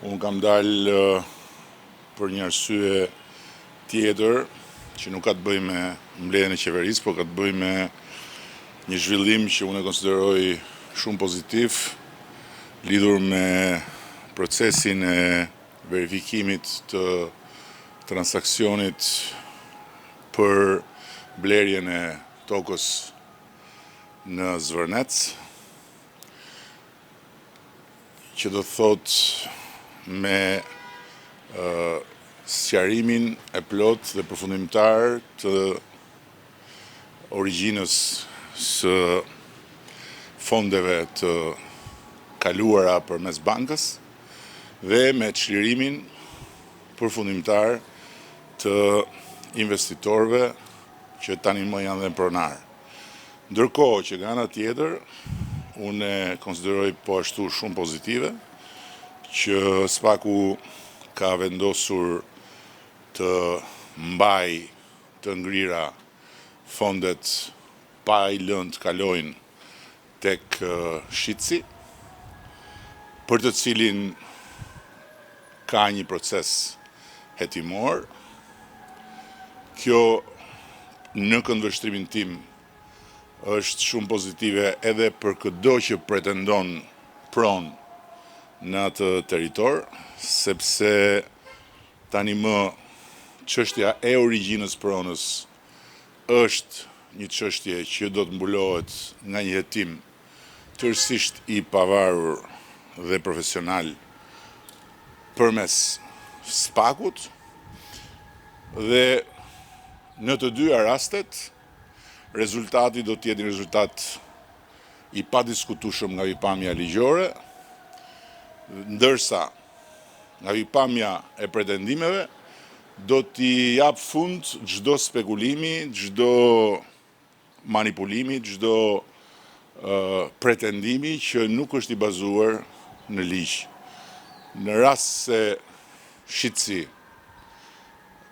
Unë kam dalë për një arsye tjetër që nuk ka të bëjë me mbledhjen e qeverisë, por ka të bëjë me një zhvillim që unë e konsideroj shumë pozitiv, lidhur me procesin e verifikimit të transaksionit për blerjen e tokës në Zvërnec, që do thotë me sqarimin e plot dhe përfundimtar të origjinës së fondeve të kaluara përmes bankës dhe me çlirimin përfundimtar të investitorëve që tani më janë dhe pronarë. Ndërkohë që nga ana tjetër, unë e konsideroj po ashtu shumë pozitive, që SPAK-u ka vendosur të mbaj të ngrira fondet pa i lënë të kalojnë tek shitësi, për të cilin ka një proces hetimor. Kjo në këndvështrimin tim është shumë pozitive edhe për çdo që pretendon pronë në atë territor, sepse tani më çështja e origjinës pronës është një çështje që do të mbulohet nga një hetim tërësisht i pavarur dhe profesional përmes SPAK-ut, dhe në të dyja rastet rezultati do të jetë një rezultat i padiskutueshëm nga pikpamja ligjore, ndërsa nga pikpamja e pretendimeve do t'i jap fund çdo spekulimi, çdo manipulimi, çdo pretendimi që nuk është i bazuar në ligj. Në rast se shitësi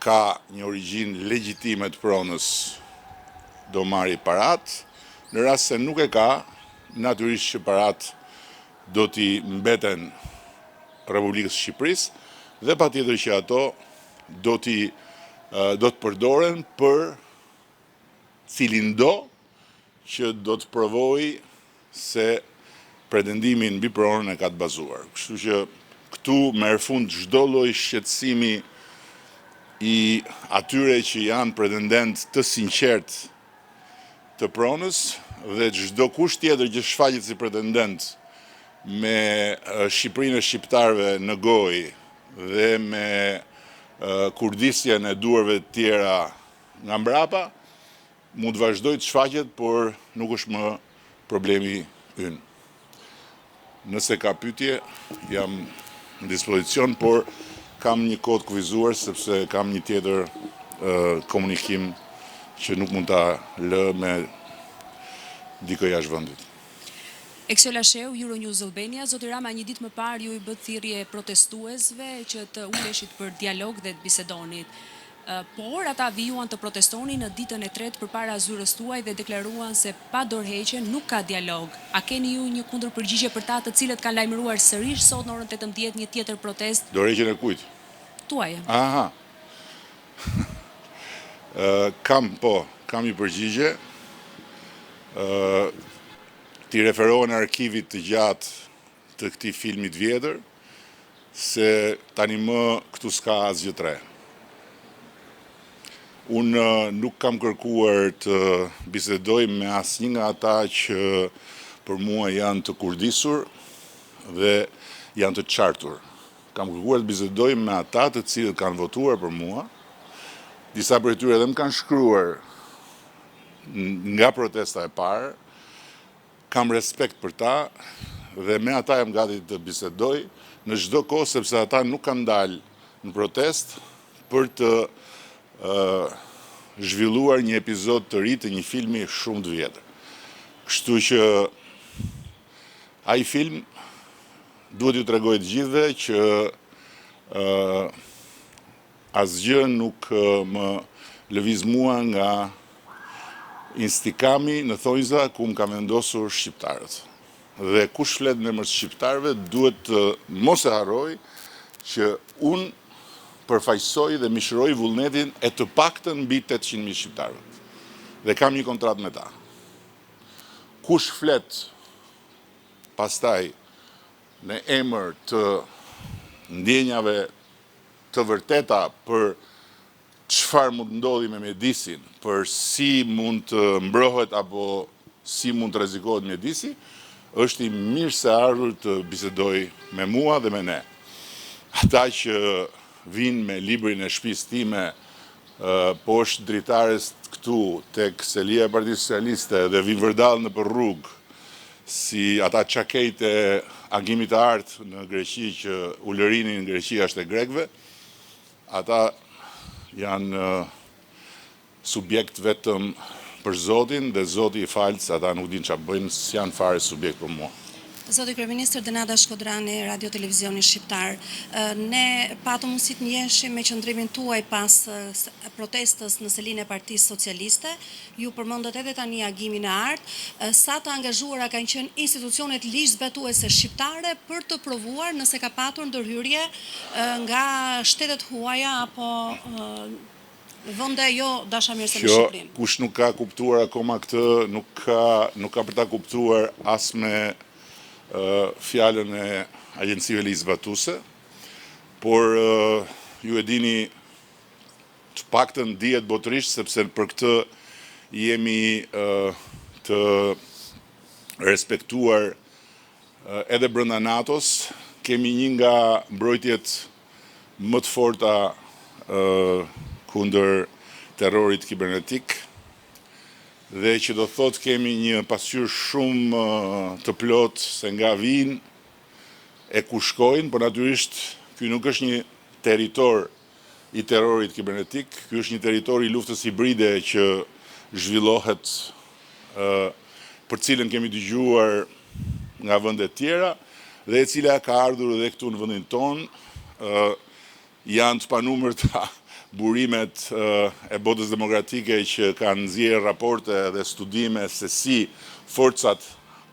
ka një origjinë legjitime të pronës, do marri parat, në rast se nuk e ka, natyrisht që parat do t'i mbeten Republikës Shqipërisë dhe patjetër që ato do të përdoren për cilin do që do të provojë se pretendimin mbi pronën e ka të bazuar. Kështu që këtu merr fund çdo lloj shqetësimi i atyre që janë pretendent të sinqert të pronës, dhe çdo kush tjetër që shfaqet si pretendent me Shqipërinë e shqiptarëve në gojë dhe me kurdisjen e duarve të tjera nga mbrapa, mund të vazhdoj të shfaqet, por nuk është më problemi ynë. Nëse ka pyetje, jam në dispozicion, por kam një kohë të kufizuar sepse kam një tjetër komunikim që nuk mund ta lë me dikë jashtë vendit. Eksela Sheu, Euronews Albania. Zoti Rama, një ditë më parë ju i bët thirrje protestuesve që të uleshit për dialog dhe të bisedonit. Por ata vijuan të protestonin në ditën e tretë përpara zyrës tuaj dhe deklaruan se pa dorëheqje nuk ka dialog. A keni ju një kundërpërgjigje për ta të cilët kanë lajmëruar sërish sot në orën 18 një tjetër protest? Dorëheqjen e kujt? Tuaj. Aha. Kam një përgjigje. Ti referohen arkivit të gjatë të këtij filmit vjetër, se tani më këtu s'ka asgjë të re. Unë nuk kam kërkuar të bisedoj me asnjë nga ata që për mua janë të kurdisur dhe janë të qartur. Kam kërkuar të bisedoj me ata të cilët kanë votuar për mua. Disa prej tyre edhe më kanë shkruar nga protesta e parë. Kam respekt për ta dhe me ata jam gati të bisedoj në çdo kohë, sepse ata nuk kanë dalë në protest për të zhvilluar një epizod të ri të një filmi shumë të vjetër. Kështu që ai film duhet ju tregoj të gjithëve që asgjë nuk më lëviz mua nga instikami në thonjza ku më ka vendosur shqiptarët. Dhe kush flet në emër të shqiptarëve duhet të mos e harroj që unë përfaqësoj dhe mishëroj vullnetin e të paktën mbi 800.000 shqiptarëve. Dhe kam një kontratë me ta. Kush flet pastaj në emër të ndjenjave të vërteta për çfarë mund ndodhi me mjedisin, për si mund të mbrohet apo si mund të rrezikohet mjedisi, është i mirë se ardhur të bisedoj me mua dhe me ne. Ata që vinë me librin e shtëpisë time poshtë dritares këtu tek selia e Partisë Socialiste dhe vinë vërdall në për rrugë, si ata çakejt e agimit të artë në Greqi që ulërinin në Greqi është e grekëve, ata janë subjekt vetëm për Zotin dhe Zoti i falë se ata nuk din çfarë bëjnë, s'janë fare subjekt për mua. Zoti Kryeministër Denada Shkodrani, Radio Televizioni Shqiptar, ne patëm mundësi të njeheshim me qëndrimin tuaj pas protestës në selinë e Partisë Socialiste. Ju përmendët edhe tani agimin e artë. Sa të angazhuara kanë qenë institucionet ligjzbetuese shqiptare për të provuar nëse ka patur ndërhyrje nga shtetet huaja apo vende jo dashamirëse me Shqipërinë? Kush nuk ka kuptuar akoma këtë, nuk ka për ta kuptuar as me fjalën e agjencive ligjzbatuese, por ju e dini të paktën dihet botërisht sepse për këtë jemi të respektuar edhe brenda NATO-s, kemi një nga mbrojtjet më të forta kundër terrorit kibernetik, dhe që do thot kemi një pasqyrë shumë të plot se nga vinë e ku shkojnë, por natyrisht ky nuk është një territor i terrorit kibernetik, ky është një territor i luftës hibride që zhvillohet, për cilën kemi dëgjuar nga vende të tjera dhe e cila ka ardhur edhe këtu në vendin tonë. Janë të panumërta burimet e botës demokratike që kanë nxjerrë raporte dhe studime se si forcat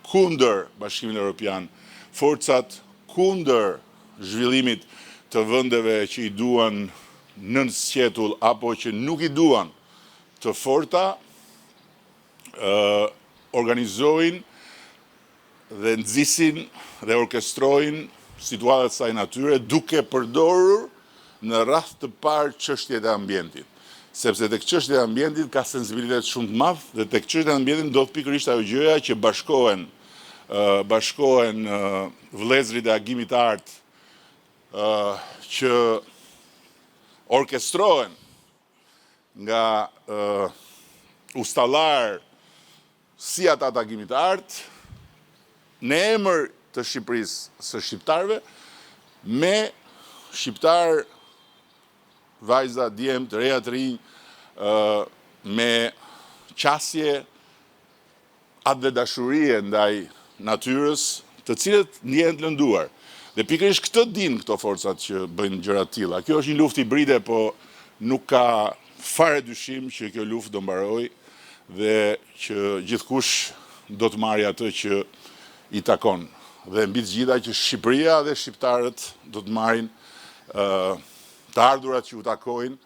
kundër Bashkimit Evropian, forcat kundër zhvillimit të vendeve që i duan nën sqetull apo që nuk i duan të forta, organizojnë dhe nxisin dhe orkestrojnë situata të saj natyre duke përdorur në radhë të parë çështjet e ambientit. Sepse tek çështjet e ambientit ka sensibilitet shumë të madh dhe tek çështjet e ambientit ndodh pikërisht ajo gjëja që bashkohen vëllezërit e agimit të artë që orkestrohen nga ustallar si ata të agimit të artë në emër të Shqipërisë së shqiptarëve, me shqiptar, vajza, djemt, reja të rinj, me qasje atë dhe dashurie ndaj natyrës, të cilët ndjehen të lënduar. Dhe pikërisht këtë din këto forcat që bëjnë gjëra të tilla. Kjo është një luftë hibride, po nuk ka fare dyshim që kjo luftë do mbarojë dhe që gjithkush do të marrë atë që i takon. Dhe mbi të gjitha që Shqipëria dhe shqiptarët do të marrin të ardhurat që u takojnë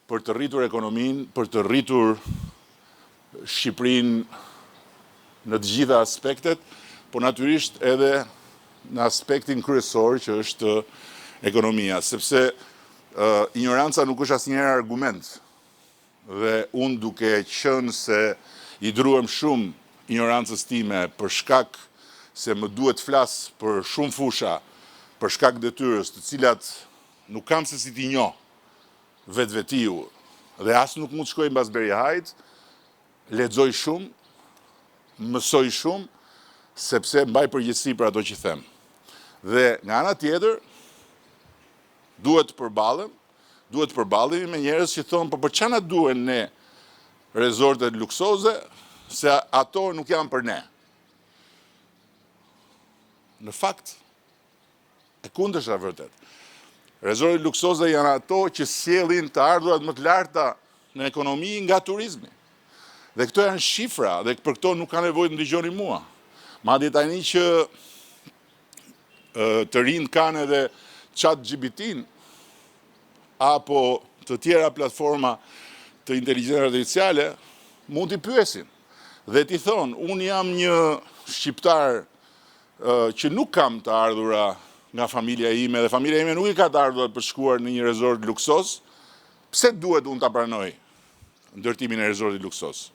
për të rritur ekonominë, për të rritur Shqipërinë në të gjitha aspektet, por natyrisht edhe në aspektin kryesor që është ekonomia, sepse ignoranca nuk është asnjëherë argument. Dhe unë duke qenë se i druhem shumë ignorancës time për shkak se më duhet flas për shumë fusha, për shkak detyrës, të cilat nuk kam se si t'i njoh vetvetiu dhe as nuk mund të shkoj mbas Berihajt, lexoj shumë, mësoj shumë, sepse mbaj përgjegjësi për ato që them. Dhe nga ana tjetër, duhet të përballemi me njerëz që thonë, po për çfarë na duhen ne rezortet luksoze, se ato nuk janë për ne. Në fakt, e kundërshta vërtet. Rezortet luksoze janë ato që sjellin të ardhurat më të larta në ekonomi nga turizmi. Dhe këto janë shifra, dhe për këto nuk ka nevojë të dëgjoni mua. Madje tani që të rinë kanë edhe ChatGPT-n apo të tjera platforma të inteligjencës artificiale mund t'i pyesin dhe t'i thonë, unë jam një shqiptar që nuk kam të ardhura nga familja ime dhe familja ime nuk i ka të ardhurat për shkuar në një resort luksos, pse duhet unë t'a pranoj ndërtimin e resortit luksos?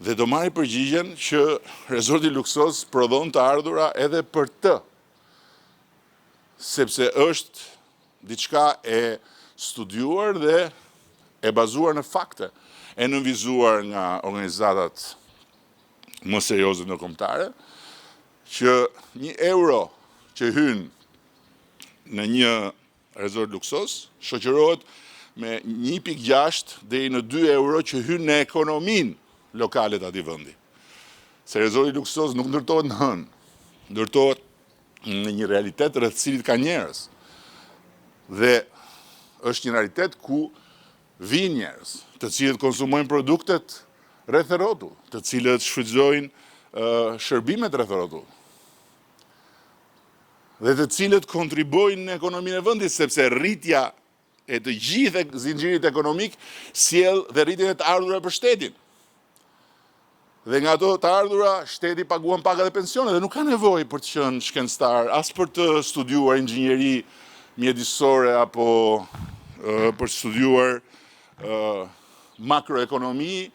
Dhe do marri përgjigjen që resorti luksos prodhon të ardhura edhe për të, sepse është diçka e studiuar dhe e bazuar në fakte, e nënvizuar nga organizatat më serioze ndërkombëtare, që €1 që hyn në një resort luksos shoqërohet me 1,6 deri në €2 që hyn në ekonominë lokale të atij vendi. Se resorti luksos nuk ndërtohet në hënë, ndërtohet në një realitet rreth cilit ka njerëz. Dhe është një realitet ku vinë njerëz, të cilët konsumojnë produktet rreth rrotull, të cilët shfrytëzojnë shërbimet rreth rrotull. Dhe të cilët kontribojnë në ekonominë e vendit, sepse rritja e të gjithë zinxhirit ekonomik sjell dhe rritjen e të ardhurave për shtetin. Dhe nga ato të ardhura, shteti paguan pagat e pensionet dhe nuk ka nevojë për të qenë shkencëtar, as për të studiuar inxhinieri mjedisore apo për të studiuar makroekonomi,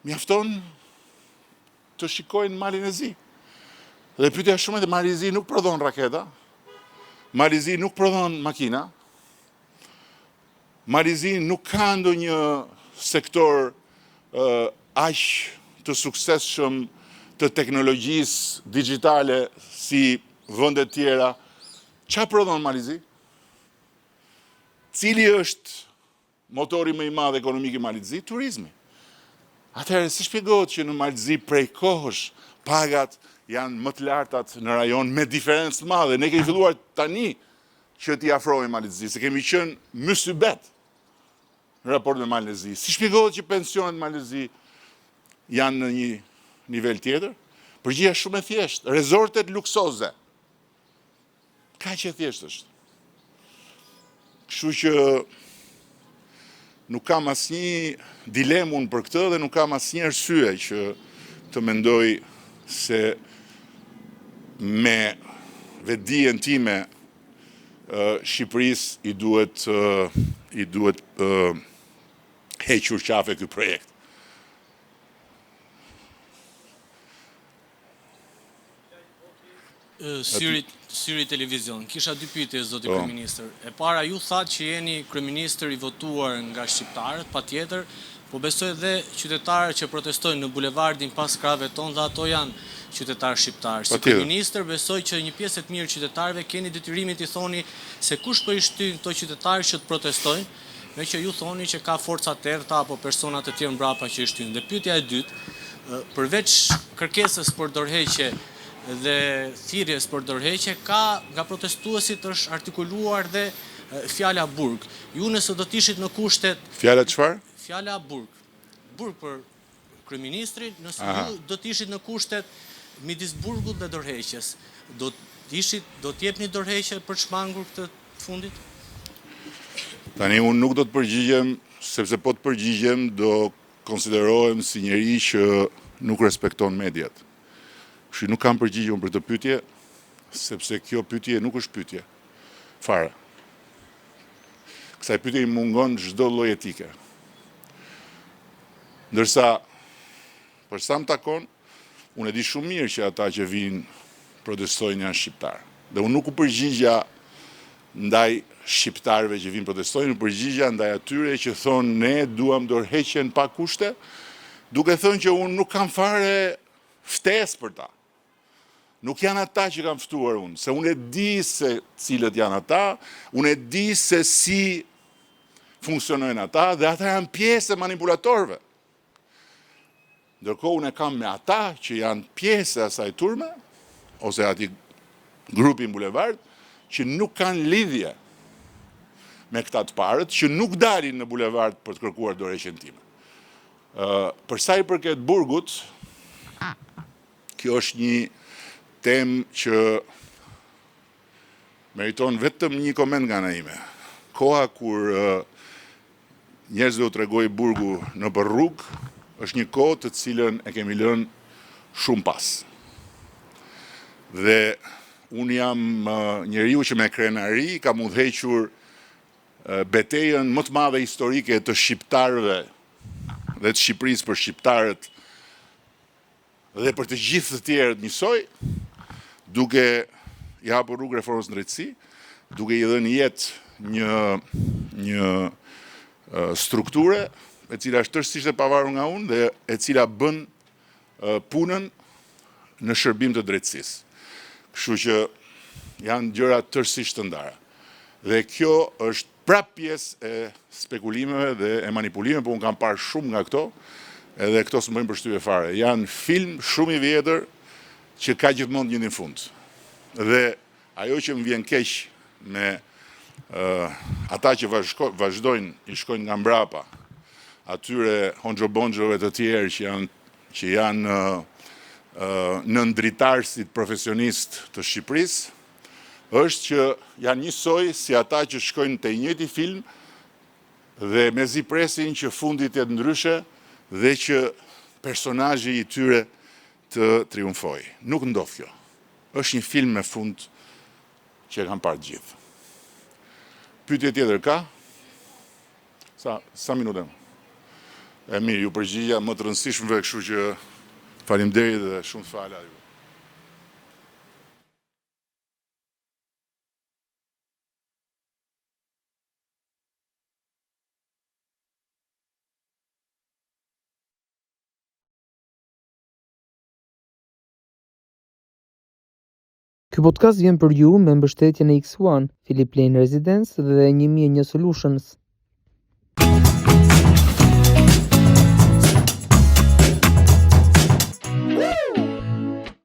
mjafton të shikojnë Malin e Zi. Dhe pyetja shumë e Mali i Zi nuk prodhon raketa, Mali i Zi nuk prodhon makina, Mali i Zi nuk ka ndonjë sektor aq të suksesshëm të teknologjisë digjitale si vendet tjera. Çfarë prodhon Mali i Zi? Cili është motori më i madh ekonomik i Malit të Zi? Turizmi. Atëherë, si shpjegohet që në Mali të Zi prej kohësh pagat janë më të lartat në rajon me diferencë të madhe? Ne kemi filluar tani që t'i afrohemi Malit të Zi, se kemi qenë mysybet në raport me Malin e Zi. Si shpjegohet që pensionet në Malin e Zi janë në një nivel tjetër? Përgjigja shumë e thjeshtë. Rezortet luksoze. Kaq e thjeshtë është. Kështu që nuk kam asnjë dilemë unë për këtë dhe nuk kam asnjë arsye që të mendoj se me vetdijen time Shqipërisë i duhet hequr qafe ky projekt. Syri Televizion, kisha dy pyetje zoti kryeministër. E para, ju thatë që jeni kryeministër i votuar nga shqiptarët, patjetër, po besoj dhe qytetarët që protestojnë në bulevardin pas krave tonë dhe ato janë qytetarë shqiptarë. Si kryeministër besoj që një pjesë të mirë qytetarëve keni detyrimin t'i thoni se kush po i shtyn këto qytetarë që të protestojnë, me që ju thoni që ka forca terta apo persona të tjerë mbrapa që i shtyn. Dhe pyetja e dytë, përveç kërkesës për dorëheqje dhe thirrjes për dorëheqje, ka nga protestuesit është artikuluar dhe fjala burg. Ju nëse do t'ishit në kushtet... Fjala çfarë? Fjala burg. Burg për kryeministrin, nëse ju do t'ishit në kushtet midis burgut dhe dorëheqjes, do t'jepni dorëheqje për shmangur këtë fundit? Tani unë nuk do të përgjigjem, sepse po të përgjigjem do konsiderohem si njeri që nuk respekton mediat. Kështu nuk kam përgjigje unë për këtë pyetje, sepse kjo pyetje nuk është pyetje fare. Kësaj pyetje i mungon çdo lloj etike. Ndërsa, për sa më takon, unë e di shumë mirë që ata që vinë protestojnë janë shqiptarë. Dhe unë nuk u përgjigja ndaj shqiptarëve që vinë protestojnë, u përgjigja ndaj atyre që thonë ne duam dorëheqjen pa kushte, duke thënë që unë nuk kam fare ftesë për ta. Nuk janë ata që kam ftuar unë, se unë e di se cilët janë ata, unë e di se si funksionojnë ata, dhe ata janë pjesë e manipulatorëve. Ndërkohë unë e kam me ata që janë pjesë e asaj turme, ose ati grupin bulevard, që nuk kanë lidhje me këta të parët, që nuk dalin në bulevard për të kërkuar dorëheqjen time. Për sa i përket burgut, kjo është një temë që meriton vetëm një koment nga ana ime. Koha kur njerëzve u tregoi burgu në për rrugë, është një kohë të cilën e kemi lënë shumë pas. Dhe unë jam njeriu që me krenari ka udhëhequr betejën më të madhe historike të shqiptarëve dhe të Shqipërisë për shqiptarët dhe për të gjithë të tjerët njësoj, duke i hapur rrugë reformës në drejtësi, duke i dhënë jetë një strukture e cila është tërësisht e pavarur nga unë dhe e cila bën punën në shërbim të drejtësisë. Kështu që janë gjëra tërësisht të ndara. Dhe kjo është prap pjesë e spekulimeve dhe e manipulimeve, por unë kam parë shumë nga këto, edhe këto së më bëjnë përshtypje fare. Janë film shumë i vjetër që ka gjithmonë një në fund. Dhe ajo që më vjen keq me ata që vazhdojnë i shkojnë nga mbrapa, atyre honxhobonxhove të tjerë që janë nëndritarësit profesionist të Shqipërisë, është që janë njësoj si ata që shkojnë të njëjti film dhe mezi presin që fundit jetë ndryshe dhe që personazhi i tyre të triumfoj. Nuk ndodh kjo. Është një film me fund që e kam parë gjithë. Pyetje tjetër ka? Sa minuta? E mirë, ju përgjigja më të rëndësishmëve, kështu që faleminderit dhe shumë falë. Ky podcast vjen për ju me mbështetjen e X1, Philip Lane Residence dhe 1001 Solutions.